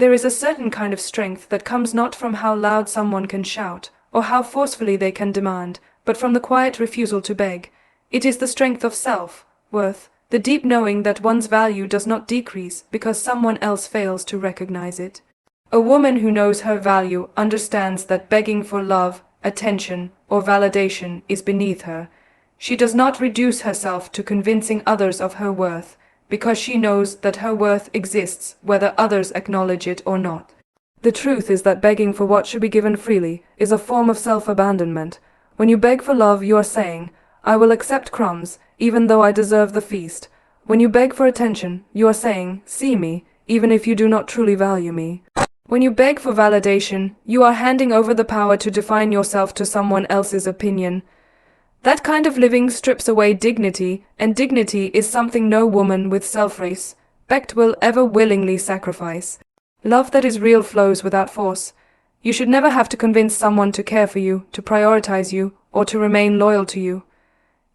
There is a certain kind of strength that comes not from how loud someone can shout, or how forcefully they can demand, but from the quiet refusal to beg. It is the strength of self-worth, the deep knowing that one's value does not decrease because someone else fails to recognize it. A woman who knows her value understands that begging for love, attention, or validation is beneath her. She does not reduce herself to convincing others of her worth, because she knows that her worth exists whether others acknowledge it or not. The truth is that begging for what should be given freely is a form of self-abandonment. When you beg for love, you are saying, "I will accept crumbs, even though I deserve the feast." When you beg for attention, you are saying, "See me, even if you do not truly value me." When you beg for validation, you are handing over the power to define yourself to someone else's opinion. That kind of living strips away dignity, and dignity is something no woman with self-respect will ever willingly sacrifice. Love that is real flows without force. You should never have to convince someone to care for you, to prioritize you, or to remain loyal to you.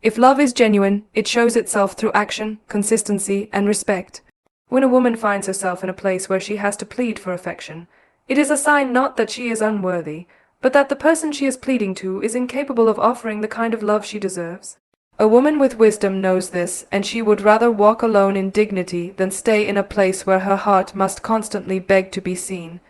If love is genuine, it shows itself through action, consistency, and respect. When a woman finds herself in a place where she has to plead for affection, it is a sign not that she is unworthy, but that the person she is pleading to is incapable of offering the kind of love she deserves. A woman with wisdom knows this, and she would rather walk alone in dignity than stay in a place where her heart must constantly beg to be seen.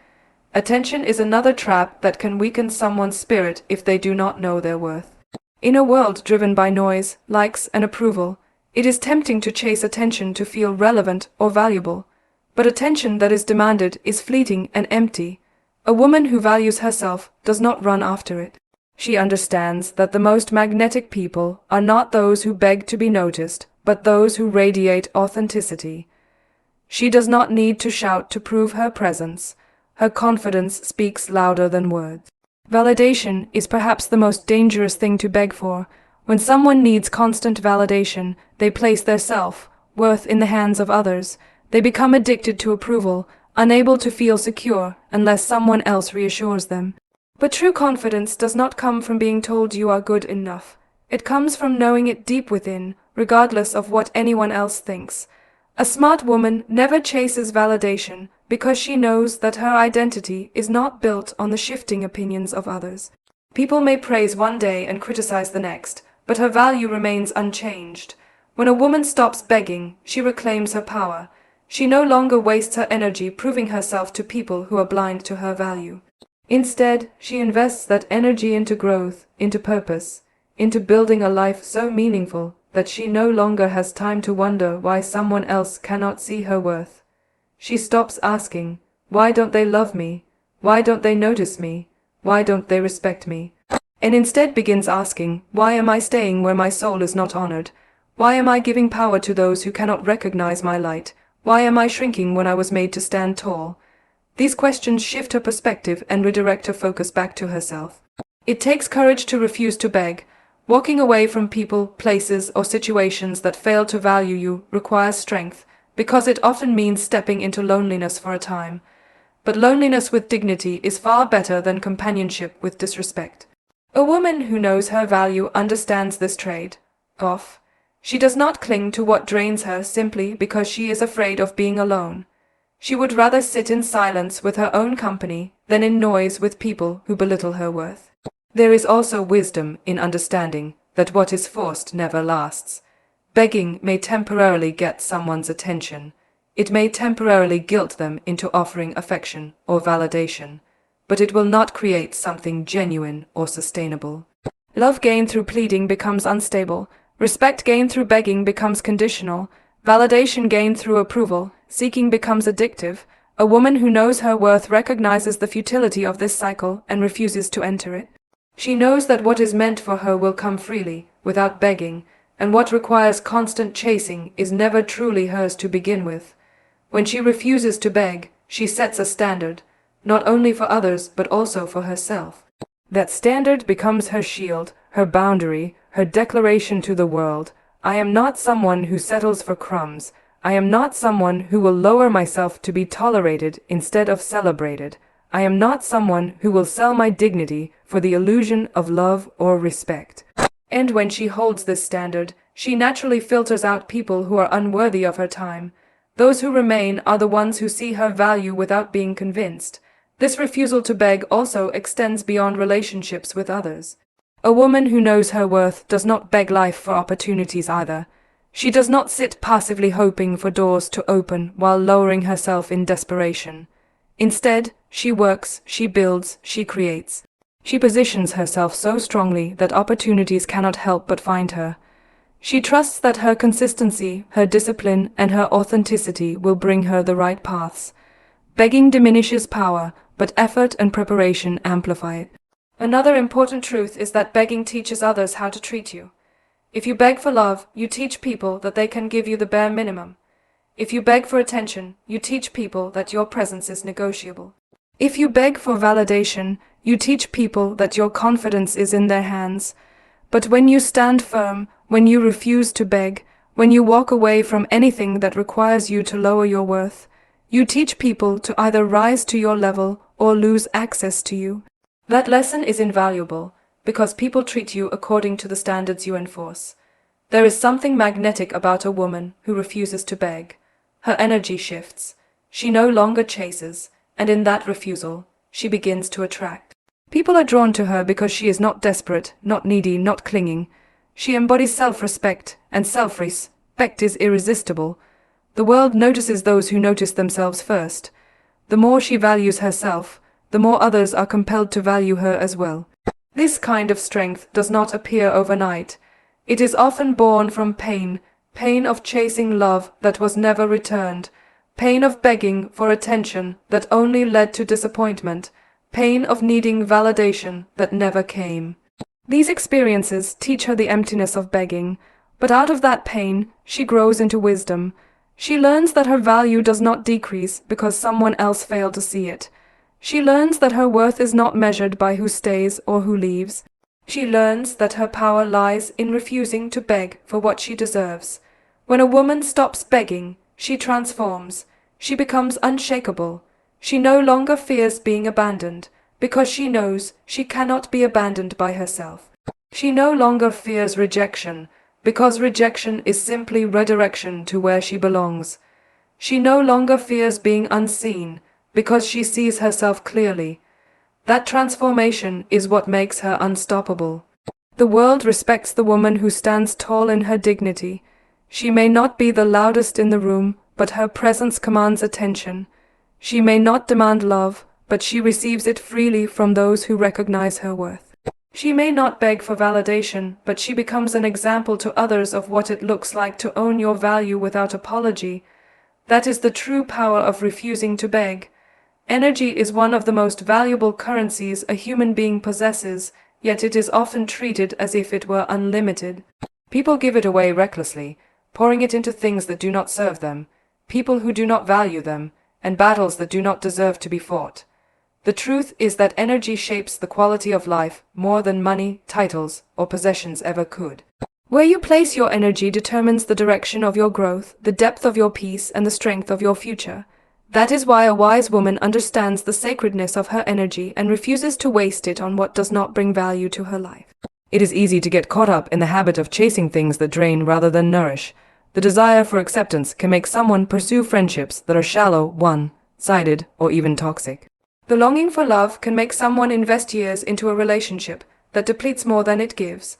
Attention is another trap that can weaken someone's spirit if they do not know their worth. In a world driven by noise, likes, and approval, it is tempting to chase attention to feel relevant or valuable. But attention that is demanded is fleeting and empty. A woman who values herself does not run after it. She understands that the most magnetic people are not those who beg to be noticed, but those who radiate authenticity. She does not need to shout to prove her presence. Her confidence speaks louder than words. Validation is perhaps the most dangerous thing to beg for. When someone needs constant validation, they place their self-worth in the hands of others. They become addicted to approval, unable to feel secure unless someone else reassures them. But true confidence does not come from being told you are good enough. It comes from knowing it deep within, regardless of what anyone else thinks. A smart woman never chases validation because she knows that her identity is not built on the shifting opinions of others. People may praise one day and criticize the next, but her value remains unchanged. When a woman stops begging, she reclaims her power. She no longer wastes her energy proving herself to people who are blind to her value. Instead, she invests that energy into growth, into purpose, into building a life so meaningful that she no longer has time to wonder why someone else cannot see her worth. She stops asking, "Why don't they love me? Why don't they notice me? Why don't they respect me?" And instead begins asking, "Why am I staying where my soul is not honored? Why am I giving power to those who cannot recognize my light? Why am I shrinking when I was made to stand tall?" These questions shift her perspective and redirect her focus back to herself. It takes courage to refuse to beg. Walking away from people, places, or situations that fail to value you requires strength, because it often means stepping into loneliness for a time. But loneliness with dignity is far better than companionship with disrespect. A woman who knows her value understands this trade-off. She does not cling to what drains her simply because she is afraid of being alone. She would rather sit in silence with her own company than in noise with people who belittle her worth. There is also wisdom in understanding that what is forced never lasts. Begging may temporarily get someone's attention. It may temporarily guilt them into offering affection or validation, but it will not create something genuine or sustainable. Love gained through pleading becomes unstable. Respect gained through begging becomes conditional. Validation gained through approval, seeking becomes addictive. A woman who knows her worth recognizes the futility of this cycle and refuses to enter it. She knows that what is meant for her will come freely, without begging, and what requires constant chasing is never truly hers to begin with. When she refuses to beg, she sets a standard, not only for others but also for herself. That standard becomes her shield, her boundary, her declaration to the world. I am not someone who settles for crumbs. I am not someone who will lower myself to be tolerated instead of celebrated. I am not someone who will sell my dignity for the illusion of love or respect. And when she holds this standard, she naturally filters out people who are unworthy of her time. Those who remain are the ones who see her value without being convinced. This refusal to beg also extends beyond relationships with others. A woman who knows her worth does not beg life for opportunities either. She does not sit passively hoping for doors to open while lowering herself in desperation. Instead, she works, she builds, she creates. She positions herself so strongly that opportunities cannot help but find her. She trusts that her consistency, her discipline, and her authenticity will bring her the right paths. Begging diminishes power, but effort and preparation amplify it. Another important truth is that begging teaches others how to treat you. If you beg for love, you teach people that they can give you the bare minimum. If you beg for attention, you teach people that your presence is negotiable. If you beg for validation, you teach people that your confidence is in their hands. But when you stand firm, when you refuse to beg, when you walk away from anything that requires you to lower your worth, you teach people to either rise to your level or lose access to you. That lesson is invaluable, because people treat you according to the standards you enforce. There is something magnetic about a woman who refuses to beg. Her energy shifts. She no longer chases, and in that refusal, she begins to attract. People are drawn to her because she is not desperate, not needy, not clinging. She embodies self-respect, and self-respect is irresistible. The world notices those who notice themselves first. The more she values herself, the more others are compelled to value her as well. This kind of strength does not appear overnight. It is often born from pain, pain of chasing love that was never returned, pain of begging for attention that only led to disappointment, pain of needing validation that never came. These experiences teach her the emptiness of begging, but out of that pain, she grows into wisdom. She learns that her value does not decrease because someone else failed to see it. She learns that her worth is not measured by who stays or who leaves. She learns that her power lies in refusing to beg for what she deserves. When a woman stops begging, she transforms. She becomes unshakable. She no longer fears being abandoned, because she knows she cannot be abandoned by herself. She no longer fears rejection, because rejection is simply redirection to where she belongs. She no longer fears being unseen, because she sees herself clearly. That transformation is what makes her unstoppable. The world respects the woman who stands tall in her dignity. She may not be the loudest in the room, but her presence commands attention. She may not demand love, but she receives it freely from those who recognize her worth. She may not beg for validation, but she becomes an example to others of what it looks like to own your value without apology. That is the true power of refusing to beg. Energy is one of the most valuable currencies a human being possesses, yet it is often treated as if it were unlimited. People give it away recklessly, pouring it into things that do not serve them, people who do not value them, and battles that do not deserve to be fought. The truth is that energy shapes the quality of life more than money, titles, or possessions ever could. Where you place your energy determines the direction of your growth, the depth of your peace, and the strength of your future. That is why a wise woman understands the sacredness of her energy and refuses to waste it on what does not bring value to her life. It is easy to get caught up in the habit of chasing things that drain rather than nourish. The desire for acceptance can make someone pursue friendships that are shallow, one-sided, or even toxic. The longing for love can make someone invest years into a relationship that depletes more than it gives.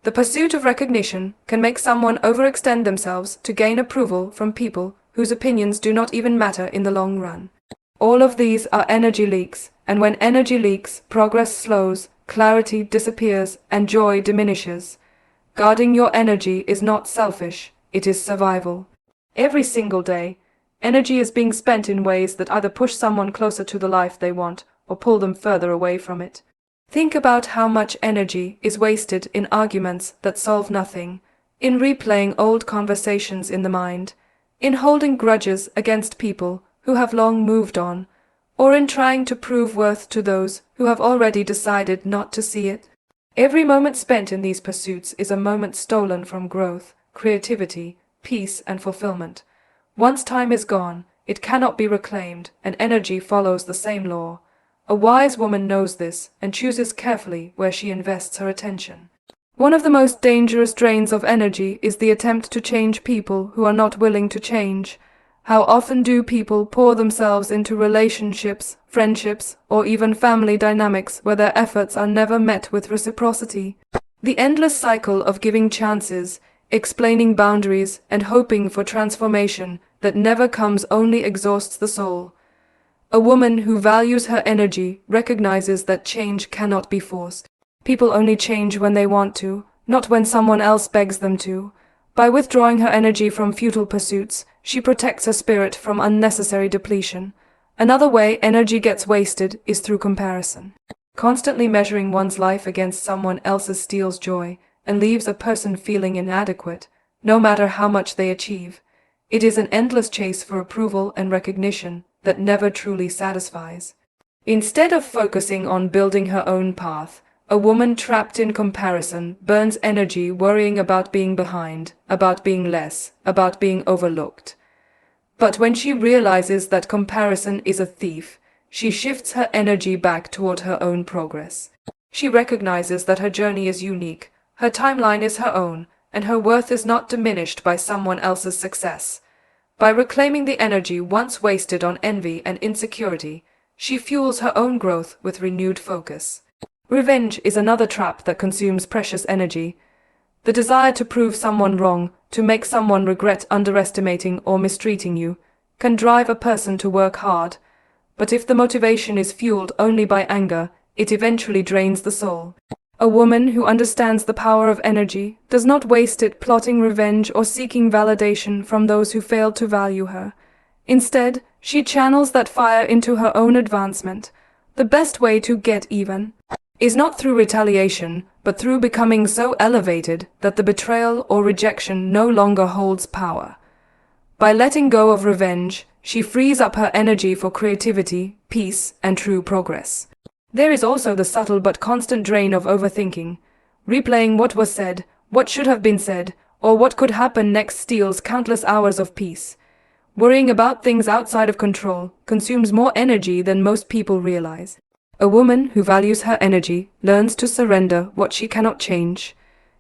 The pursuit of recognition can make someone overextend themselves to gain approval from people whose opinions do not even matter in the long run. All of these are energy leaks, and when energy leaks, progress slows, clarity disappears, and joy diminishes. Guarding your energy is not selfish, it is survival. Every single day, energy is being spent in ways that either push someone closer to the life they want or pull them further away from it. Think about how much energy is wasted in arguments that solve nothing, in replaying old conversations in the mind, in holding grudges against people who have long moved on, or in trying to prove worth to those who have already decided not to see it. Every moment spent in these pursuits is a moment stolen from growth, creativity, peace, and fulfillment. Once time is gone, it cannot be reclaimed, and energy follows the same law. A wise woman knows this and chooses carefully where she invests her attention. One of the most dangerous drains of energy is the attempt to change people who are not willing to change. How often do people pour themselves into relationships, friendships, or even family dynamics where their efforts are never met with reciprocity? The endless cycle of giving chances, explaining boundaries, and hoping for transformation that never comes only exhausts the soul. A woman who values her energy recognizes that change cannot be forced. People only change when they want to, not when someone else begs them to. By withdrawing her energy from futile pursuits, she protects her spirit from unnecessary depletion. Another way energy gets wasted is through comparison. Constantly measuring one's life against someone else's steals joy and leaves a person feeling inadequate, no matter how much they achieve. It is an endless chase for approval and recognition that never truly satisfies. Instead of focusing on building her own path, a woman trapped in comparison burns energy worrying about being behind, about being less, about being overlooked. But when she realizes that comparison is a thief, she shifts her energy back toward her own progress. She recognizes that her journey is unique, her timeline is her own, and her worth is not diminished by someone else's success. By reclaiming the energy once wasted on envy and insecurity, she fuels her own growth with renewed focus. Revenge is another trap that consumes precious energy. The desire to prove someone wrong, to make someone regret underestimating or mistreating you, can drive a person to work hard. But if the motivation is fueled only by anger, it eventually drains the soul. A woman who understands the power of energy does not waste it plotting revenge or seeking validation from those who failed to value her. Instead, she channels that fire into her own advancement. The best way to get even is not through retaliation, but through becoming so elevated that the betrayal or rejection no longer holds power. By letting go of revenge, she frees up her energy for creativity, peace, and true progress. There is also the subtle but constant drain of overthinking. Replaying what was said, what should have been said, or what could happen next steals countless hours of peace. Worrying about things outside of control consumes more energy than most people realize. A woman who values her energy learns to surrender what she cannot change.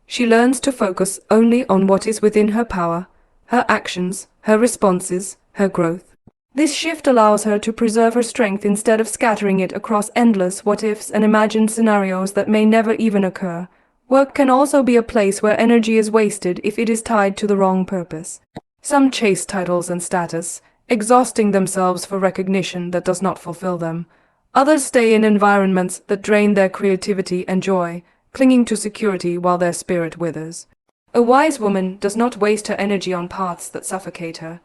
She learns to focus only on what is within her power, her actions, her responses, her growth. This shift allows her to preserve her strength instead of scattering it across endless what-ifs and imagined scenarios that may never even occur. Work can also be a place where energy is wasted if it is tied to the wrong purpose. Some chase titles and status, exhausting themselves for recognition that does not fulfill them. Others stay in environments that drain their creativity and joy, clinging to security while their spirit withers. A wise woman does not waste her energy on paths that suffocate her.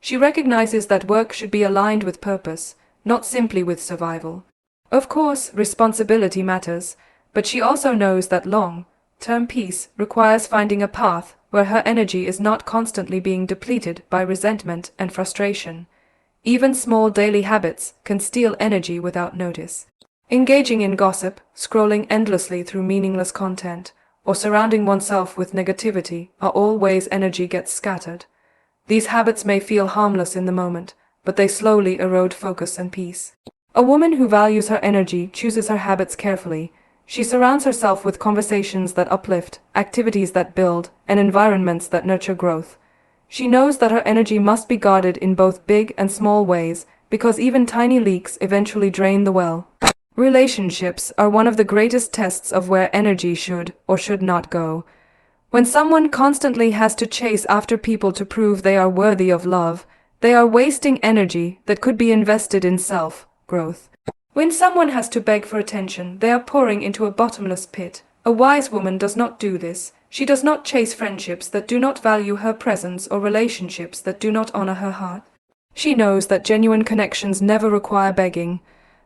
She recognizes that work should be aligned with purpose, not simply with survival. Of course, responsibility matters, but she also knows that long-term peace requires finding a path where her energy is not constantly being depleted by resentment and frustration. Even small daily habits can steal energy without notice. Engaging in gossip, scrolling endlessly through meaningless content, or surrounding oneself with negativity are all ways energy gets scattered. These habits may feel harmless in the moment, but they slowly erode focus and peace. A woman who values her energy chooses her habits carefully. She surrounds herself with conversations that uplift, activities that build, and environments that nurture growth. She knows that her energy must be guarded in both big and small ways, because even tiny leaks eventually drain the well. Relationships are one of the greatest tests of where energy should or should not go. When someone constantly has to chase after people to prove they are worthy of love, they are wasting energy that could be invested in self-growth. When someone has to beg for attention, they are pouring into a bottomless pit. A wise woman does not do this. She does not chase friendships that do not value her presence or relationships that do not honor her heart. She knows that genuine connections never require begging.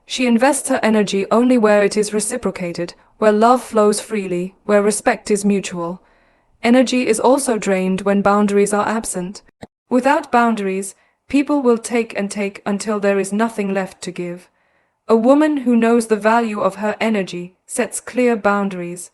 She invests her energy only where it is reciprocated, where love flows freely, where respect is mutual. Energy is also drained when boundaries are absent. Without boundaries, people will take and take until there is nothing left to give. A woman who knows the value of her energy sets clear boundaries,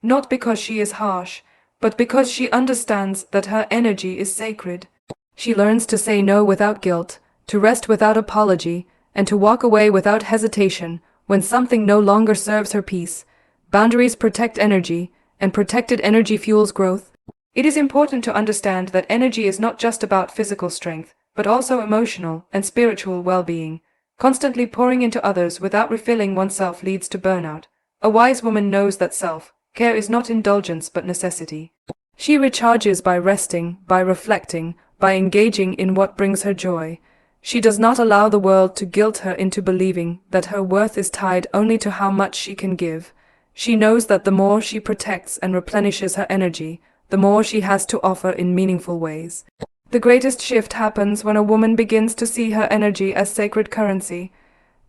not because she is harsh, but because she understands that her energy is sacred. She learns to say no without guilt, to rest without apology, and to walk away without hesitation when something no longer serves her peace. Boundaries protect energy, and protected energy fuels growth. It is important to understand that energy is not just about physical strength, but also emotional and spiritual well-being. Constantly pouring into others without refilling oneself leads to burnout. A wise woman knows that self-care is not indulgence but necessity. She recharges by resting, by reflecting, by engaging in what brings her joy. She does not allow the world to guilt her into believing that her worth is tied only to how much she can give. She knows that the more she protects and replenishes her energy, the more she has to offer in meaningful ways. The greatest shift happens when a woman begins to see her energy as sacred currency.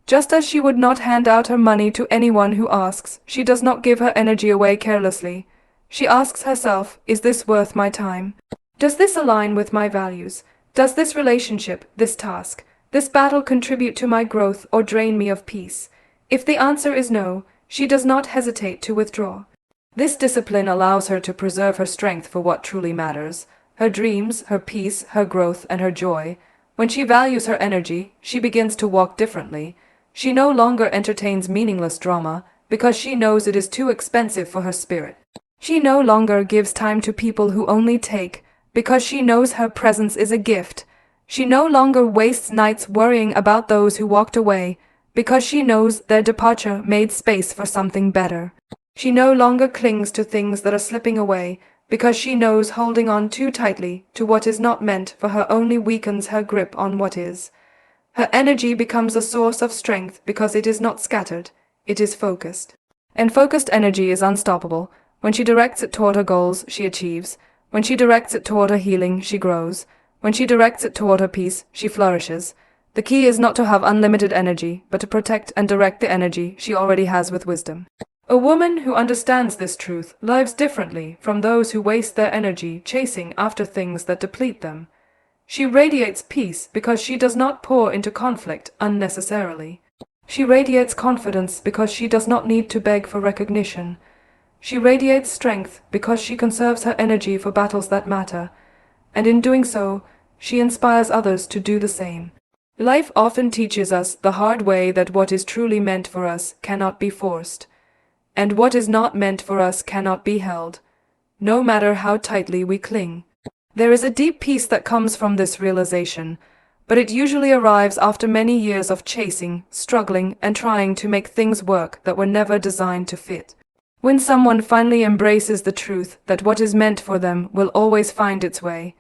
Just as she would not hand out her money to anyone who asks, she does not give her energy away carelessly. She asks herself, is this worth my time? Does this align with my values? Does this relationship, this task, this battle contribute to my growth or drain me of peace? If the answer is no, she does not hesitate to withdraw. This discipline allows her to preserve her strength for what truly matters: her dreams, her peace, her growth, and her joy. When she values her energy, she begins to walk differently. She no longer entertains meaningless drama because she knows it is too expensive for her spirit. She no longer gives time to people who only take because she knows her presence is a gift. She no longer wastes nights worrying about those who walked away because she knows their departure made space for something better. She no longer clings to things that are slipping away because she knows holding on too tightly to what is not meant for her only weakens her grip on what is. Her energy becomes a source of strength because it is not scattered, it is focused. And focused energy is unstoppable. When she directs it toward her goals, she achieves. When she directs it toward her healing, she grows. When she directs it toward her peace, she flourishes. The key is not to have unlimited energy, but to protect and direct the energy she already has with wisdom. A woman who understands this truth lives differently from those who waste their energy chasing after things that deplete them. She radiates peace because she does not pour into conflict unnecessarily. She radiates confidence because she does not need to beg for recognition. She radiates strength because she conserves her energy for battles that matter, and in doing so, she inspires others to do the same. Life often teaches us the hard way that what is truly meant for us cannot be forced, and what is not meant for us cannot be held, no matter how tightly we cling. There is a deep peace that comes from this realization, but it usually arrives after many years of chasing, struggling, and trying to make things work that were never designed to fit. When someone finally embraces the truth that what is meant for them will always find its way,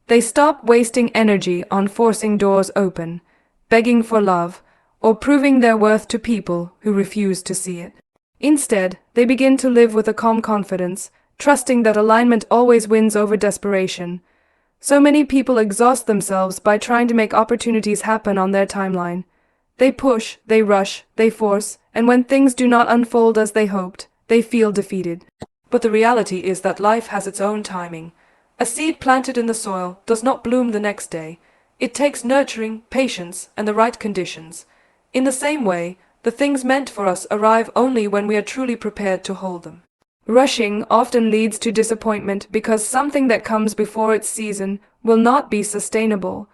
they stop wasting energy on forcing doors open, begging for love, or proving their worth to people who refuse to see it. Instead, they begin to live with a calm confidence, trusting that alignment always wins over desperation. So many people exhaust themselves by trying to make opportunities happen on their timeline. They push, they rush, they force, and when things do not unfold as they hoped, they feel defeated. But the reality is that life has its own timing. A seed planted in the soil does not bloom the next day. It takes nurturing, patience, and the right conditions. In the same way, the things meant for us arrive only when we are truly prepared to hold them. Rushing often leads to disappointment because something that comes before its season will not be sustainable.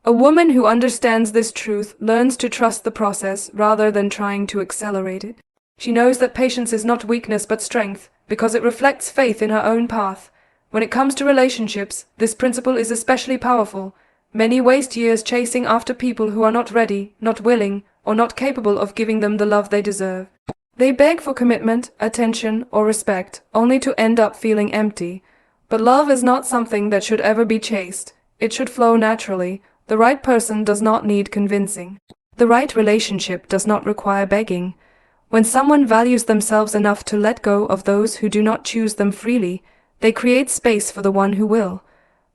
A woman who understands this truth learns to trust the process rather than trying to accelerate it. She knows that patience is not weakness but strength because it reflects faith in her own path. When it comes to relationships, this principle is especially powerful. Many waste years chasing after people who are not ready, not willing, or not capable of giving them the love they deserve. They beg for commitment, attention, or respect, only to end up feeling empty. But love is not something that should ever be chased. It should flow naturally. The right person does not need convincing. The right relationship does not require begging. When someone values themselves enough to let go of those who do not choose them freely, they create space for the one who will.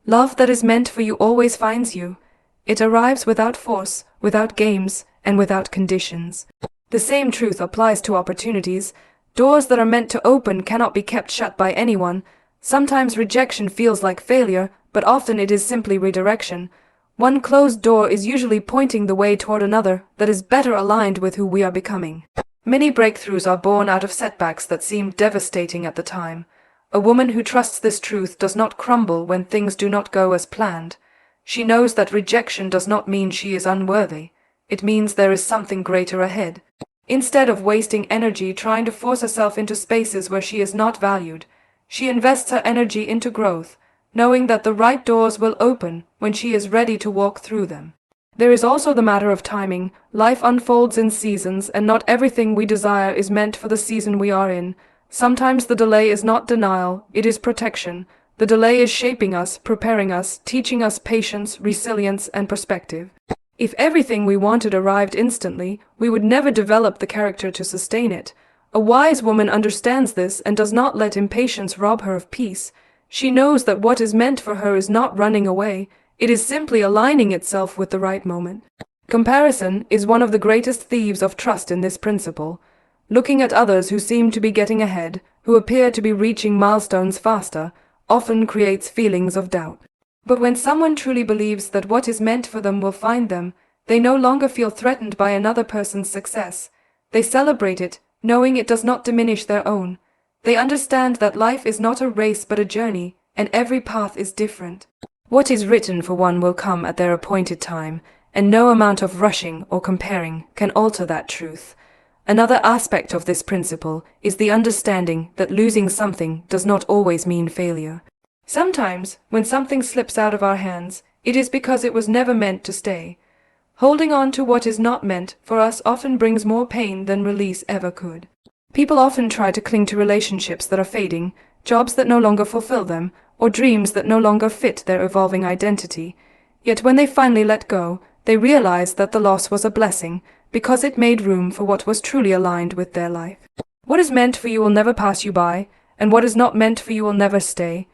Love that is meant for you always finds you. It arrives without force, without games, and without conditions. The same truth applies to opportunities. Doors that are meant to open cannot be kept shut by anyone. Sometimes rejection feels like failure, but often it is simply redirection. One closed door is usually pointing the way toward another that is better aligned with who we are becoming. Many breakthroughs are born out of setbacks that seemed devastating at the time. A woman who trusts this truth does not crumble when things do not go as planned. She knows that rejection does not mean she is unworthy. It means there is something greater ahead. Instead of wasting energy trying to force herself into spaces where she is not valued, she invests her energy into growth. knowing that the right doors will open when she is ready to walk through them. There is also the matter of timing. Life unfolds in seasons, and not everything we desire is meant for the season we are in. Sometimes the delay is not denial, it is protection. The delay is shaping us, preparing us, teaching us patience, resilience, and perspective. If everything we wanted arrived instantly, we would never develop the character to sustain it. A wise woman understands this and does not let impatience rob her of peace. She knows that what is meant for her is not running away, it is simply aligning itself with the right moment. Comparison is one of the greatest thieves of trust in this principle. Looking at others who seem to be getting ahead, who appear to be reaching milestones faster, often creates feelings of doubt. But when someone truly believes that what is meant for them will find them, they no longer feel threatened by another person's success. They celebrate it, knowing it does not diminish their own. They understand that life is not a race but a journey, and every path is different. What is written for one will come at their appointed time, and no amount of rushing or comparing can alter that truth. Another aspect of this principle is the understanding that losing something does not always mean failure. Sometimes, when something slips out of our hands, it is because it was never meant to stay. Holding on to what is not meant for us often brings more pain than release ever could. People often try to cling to relationships that are fading, jobs that no longer fulfill them, or dreams that no longer fit their evolving identity. Yet when they finally let go, they realize that the loss was a blessing, because it made room for what was truly aligned with their life. What is meant for you will never pass you by, and what is not meant for you will never stay,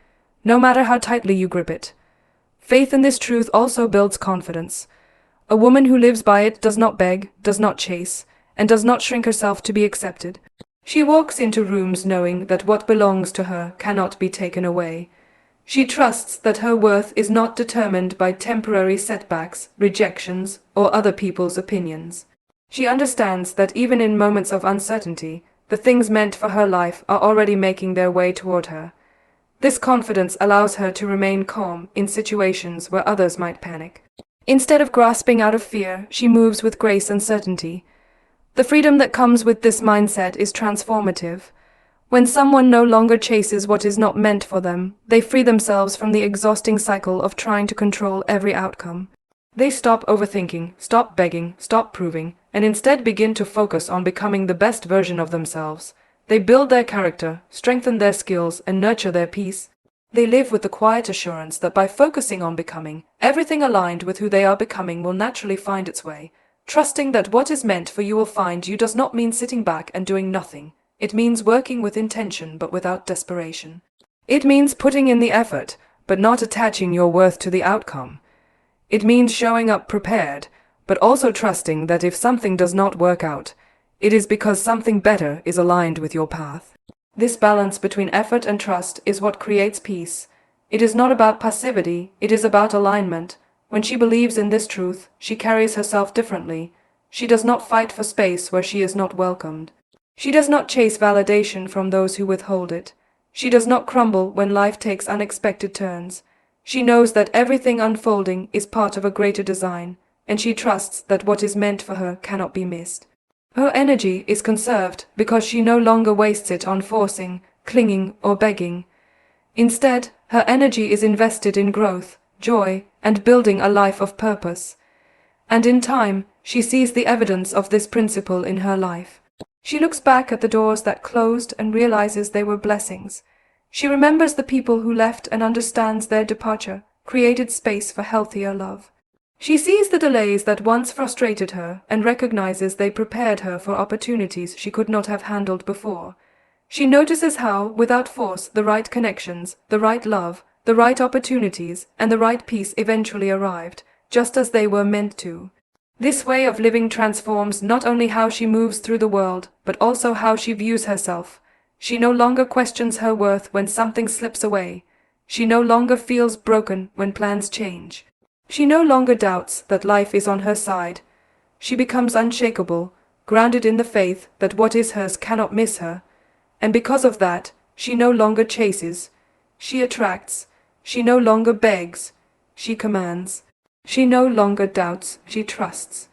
no matter how tightly you grip it. Faith in this truth also builds confidence. A woman who lives by it does not beg, does not chase, and does not shrink herself to be accepted. She walks into rooms knowing that what belongs to her cannot be taken away. She trusts that her worth is not determined by temporary setbacks, rejections, or other people's opinions. She understands that even in moments of uncertainty, the things meant for her life are already making their way toward her. This confidence allows her to remain calm in situations where others might panic. Instead of grasping out of fear, she moves with grace and certainty. The freedom that comes with this mindset is transformative. When someone no longer chases what is not meant for them, they free themselves from the exhausting cycle of trying to control every outcome. They stop overthinking, stop begging, stop proving, and instead begin to focus on becoming the best version of themselves. They build their character, strengthen their skills, and nurture their peace. They live with the quiet assurance that by focusing on becoming, everything aligned with who they are becoming will naturally find its way. Trusting that what is meant for you will find you does not mean sitting back and doing nothing. It means working with intention but without desperation. It means putting in the effort, but not attaching your worth to the outcome. It means showing up prepared, but also trusting that if something does not work out, it is because something better is aligned with your path. This balance between effort and trust is what creates peace. It is not about passivity, it is about alignment. When she believes in this truth, she carries herself differently. She does not fight for space where she is not welcomed. She does not chase validation from those who withhold it. She does not crumble when life takes unexpected turns. She knows that everything unfolding is part of a greater design, and she trusts that what is meant for her cannot be missed. Her energy is conserved because she no longer wastes it on forcing, clinging, or begging. Instead, her energy is invested in growth, joy, and building a life of purpose. And in time, she sees the evidence of this principle in her life. She looks back at the doors that closed and realizes they were blessings. She remembers the people who left and understands their departure created space for healthier love. She sees the delays that once frustrated her and recognizes they prepared her for opportunities she could not have handled before. She notices how, without force, the right connections, the right love, the right opportunities, and the right peace eventually arrived, just as they were meant to. This way of living transforms not only how she moves through the world, but also how she views herself. She no longer questions her worth when something slips away. She no longer feels broken when plans change. She no longer doubts that life is on her side. She becomes unshakable, grounded in the faith that what is hers cannot miss her. And because of that, she no longer chases. She attracts. She no longer begs. She commands. She no longer doubts. She trusts.